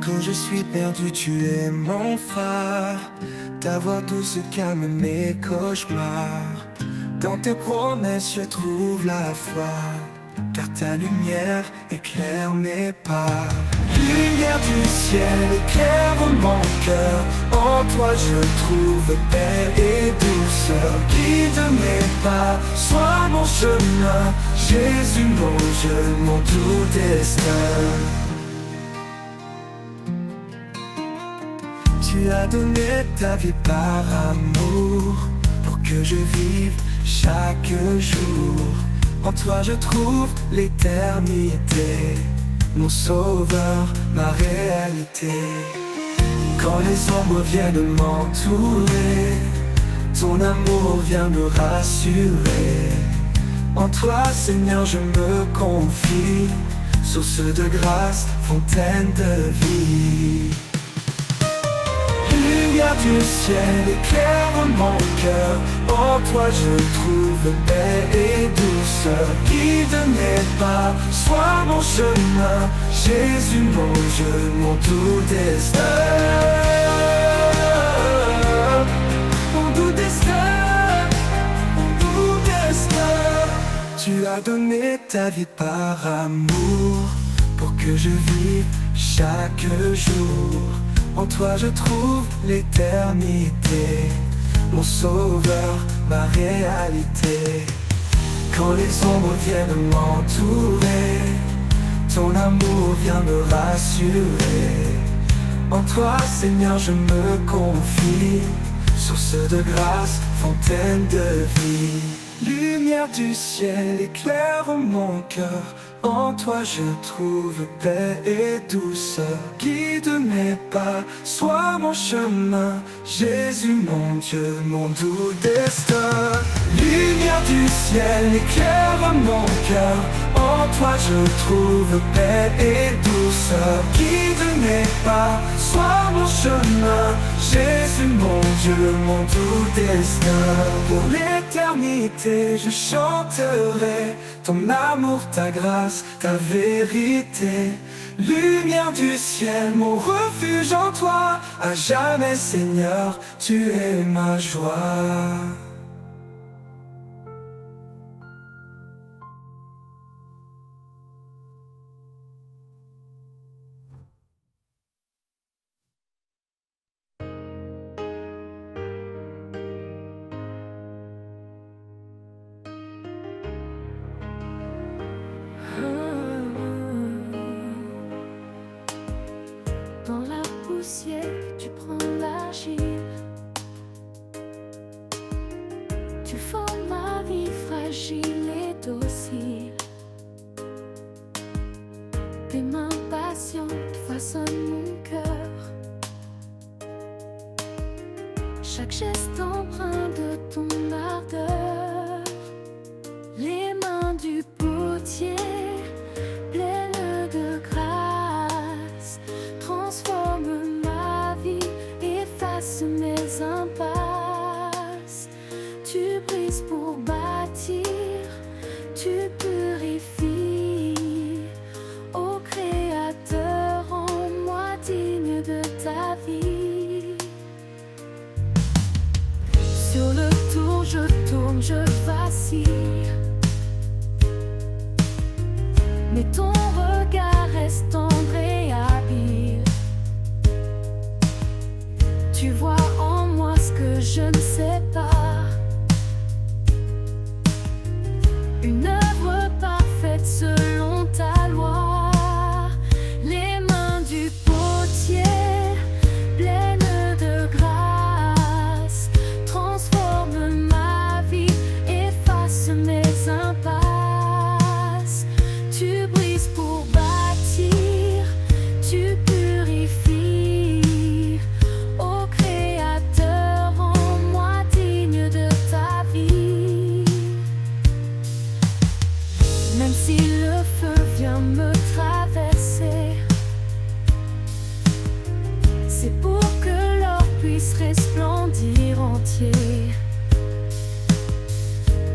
Quand je suis perdu, tu es mon phare. Ta voix douce calme mes cauchemars. Dans tes promesses, je trouve la foi. Car ta lumière éclaire mes pas. Lumière du ciel éclaire mon cœur. En toi je trouve paix et douceur. Guide mes pas, sois mon chemin. Jésus mon Dieu, mon doux destin. Tu as donné ta vie par amour, pour que je vive chaque jour. En toi je trouve l'éternité, mon sauveur, ma réalité. Quand les ombres viennent m'entourer, ton amour vient me rassurer. En toi Seigneur je me confie, source de grâce, fontaine de vie. Lumière du ciel éclaire mon cœur. En toi je trouve paix et douceur. Guide mes pas, sois mon chemin. Jésus mon Dieu, mon tout destin. Mon doux destin, mon doux destin. Tu as donné ta vie par amour, pour que je vive chaque jour. En toi je trouve l'éternité, mon sauveur, ma réalité. Quand les ombres viennent m'entourer, ton amour vient me rassurer. En toi, Seigneur, je me confie, source de grâce, fontaine de vie. Lumière du ciel éclaire mon cœur, en toi je trouve paix et douceur. Guide mes pas, sois mon chemin, Jésus mon Dieu, mon doux destin. Lumière du ciel éclaire mon cœur, en toi je trouve paix et douceur. Guide mes pas, sois mon chemin, Jésus mon Dieu, mon doux destin. Pour l'éternité je chanterai ton amour, ta grâce, ta vérité. Lumière du ciel, mon refuge en toi, à jamais Seigneur, tu es ma joie. Dans la poussière, tu prends l'argile. Tu formes ma vie fragile et docile. Tes mains patientes façonnent mon cœur. Chaque geste empreint de ton ardeur. Les mains du potier, pleines de grâce, transforme ma vie, efface mes impasses. Tu brises pour bâtir, tu purifies. Ô Créateur, rends-moi digne de ta vie. Sur le tour, je tourne, je vacille. Mais ton regard reste tendre et habile. Tu vois en moi ce que je ne sais pas. Une œuvre parfaite selon ta loi. Les mains du potier, pleines de grâce, transforment ma vie, efface mes impasses. Tu brises pour bâtir, tu purifies. Ô Créateur, rends-moi digne de ta vie. Même si le feu vient me traverser, c'est pour que l'or puisse resplendir entier.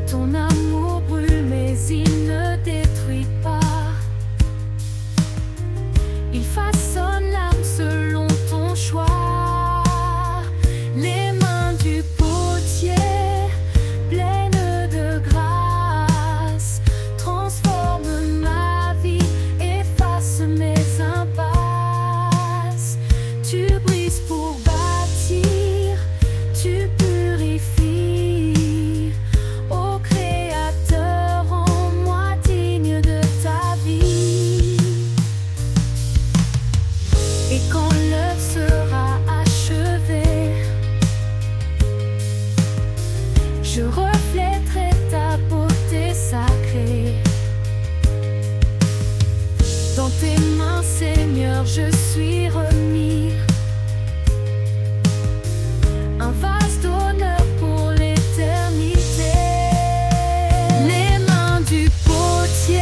Ton amour brûle mais il ne détruit pas. Il façonne l'âme selon ton choix. Les mains du potier, pleines de grâce, transforment ma vie, efface mes impasses. Tu brises pour bâtir, tu purifies. Ô Créateur, rends-moi digne de ta vie. Et quand l'œuvre sera achevée, je reflèterai ta beauté sacrée. Dans tes mains, Seigneur, je suis remis. Un vase d'honneur pour l'éternité. Les mains du potier,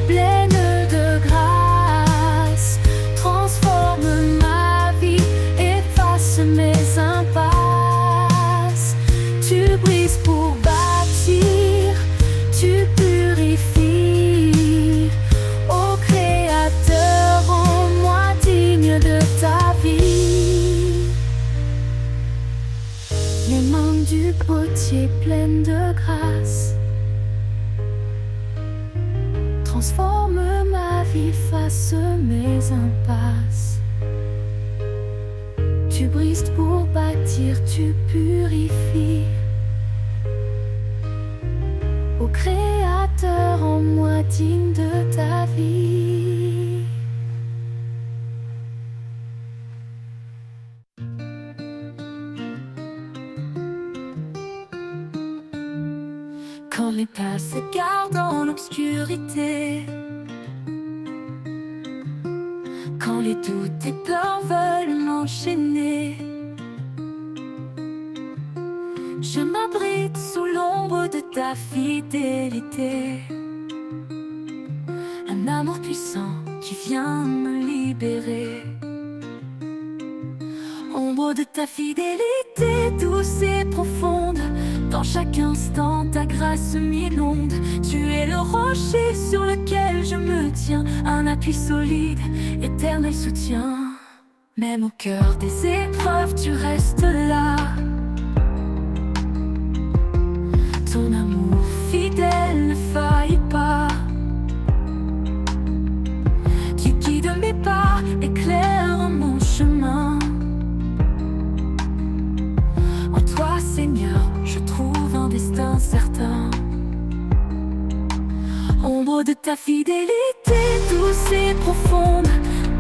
pleines de grâce, transforment ma vie, efface mes impasses. Tu brises pour bâtir, tu purifies. Ô Créateur, rends-moi digne de ta vie. Les mains du potier pleines de grâce transforment ma vie, efface mes impasses. Tu brises pour bâtir, tu purifies. Ô Créateur, rends-moi digne de ta vie. pas se garde dans l'obscurité. Quand les doutes et peurs veulent m'enchaîner, je m'abrite sous l'ombre de ta fidélité. Un amour puissant qui vient me libérer. Ombre de ta fidélité douce et profonde, dans chaque instant ta grâce m'inonde. Tu es le rocher sur lequel je me tiens, un appui solide, éternel soutien. Même au cœur des épreuves tu restes là. Ton amour fidèle ne faillit pas. Tu guides mes pas, éclaires mon chemin. En toi, Seigneur, je trouve un destin certain. Ombre de ta fidélité douce et profonde,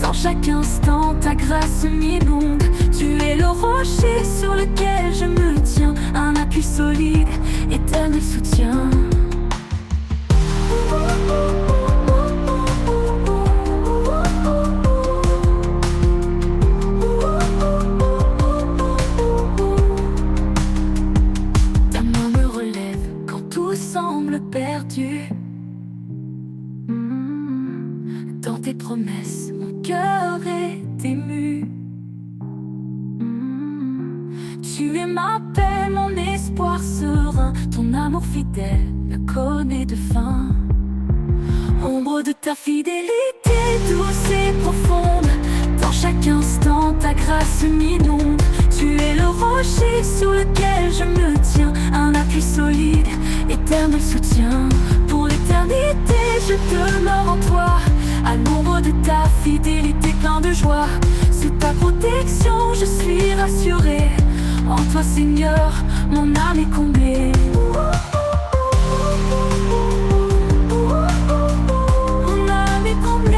dans chaque instant ta grâce m'inonde. Tu es le rocher sur lequel je me tiens, un appui solide, éternel soutien. Ta main me relève quand tout semble perdu. Dans tes promesses, mon cœur est ému. Tu es ma paix, mon espoir serein. Ton amour fidèle ne connaît de fin. Ombre de ta fidélité douce et profonde, dans chaque instant ta grâce m'inonde. Tu es le rocher sur lequel je me tiens, un appui solide, éternel soutien. Pour l'éternité je demeure en toi, à l'ombre de ta fidélité plein de joie. Sous ta protection je suis rassuré. En toi Seigneur, mon âme est comblée. Mon âme est comblée.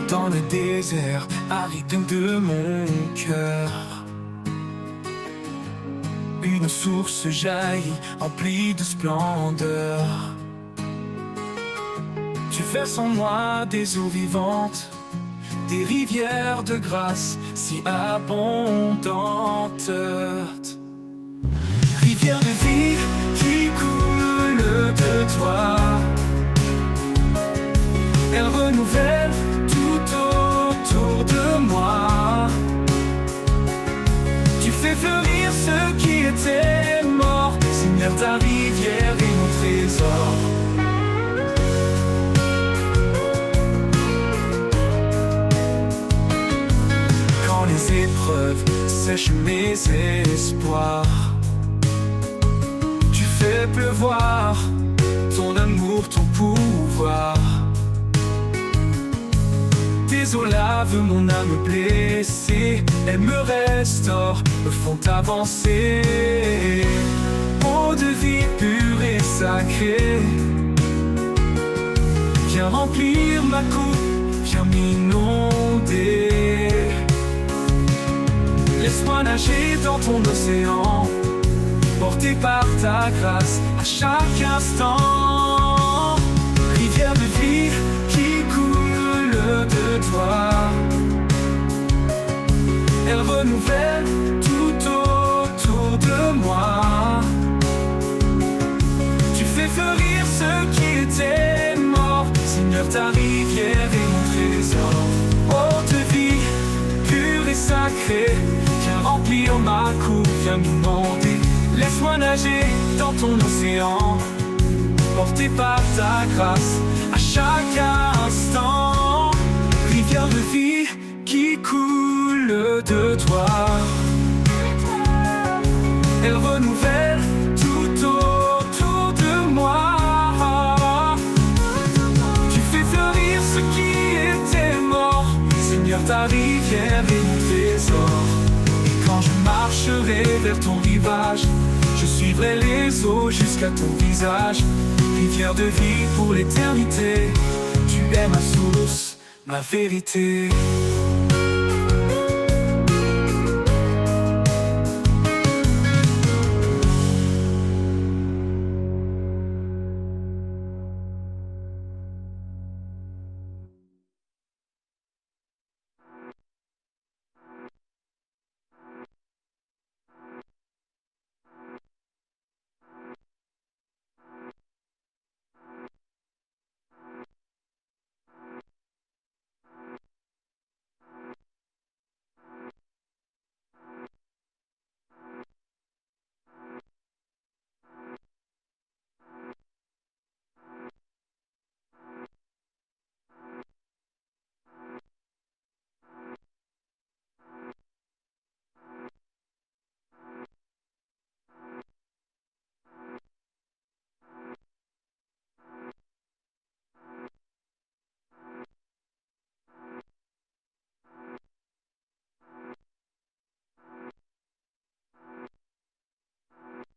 Dans le désert, à rythme de mon cœur, une source jaillit, emplie de splendeur. Tu verses en moi des eaux vivantes, des rivières de grâce si abondantes. Rivière de vie qui coule de toi, elle renouvelle autour de moi. Tu fais fleurir ce qui était mort. Seigneur, ta rivière est mon trésor. Quand les épreuves sèchent mes espoirs, tu fais pleuvoir ton amour, ton pouvoir. Tes eaux lavent mon âme blessée, elles me restaurent, me font avancer. Eau de vie pure et sacrée, viens remplir ma coupe, viens m'inonder. Laisse-moi nager dans ton océan, porté par ta grâce à chaque instant. Rivière de vie qui coule de toi, elle renouvelle tout autour de moi. Tu fais fleurir ce qui était mort. Seigneur, ta rivière est mon trésor. Eau de vie pure et sacrée, viens remplir ma coupe, viens m'inonder. Laisse-moi nager dans ton océan, porté par ta grâce à chaque instant. Rivière de vie qui coule de toi, elle renouvelle tout autour de moi. Tu fais fleurir ce qui était mort. Seigneur, ta rivière est mon trésor. Et quand je marche marcherai vers ton rivage. Je suivrai les eaux jusqu'à ton visage. Rivière de vie pour l'éternité, tu es ma source, ma vérité.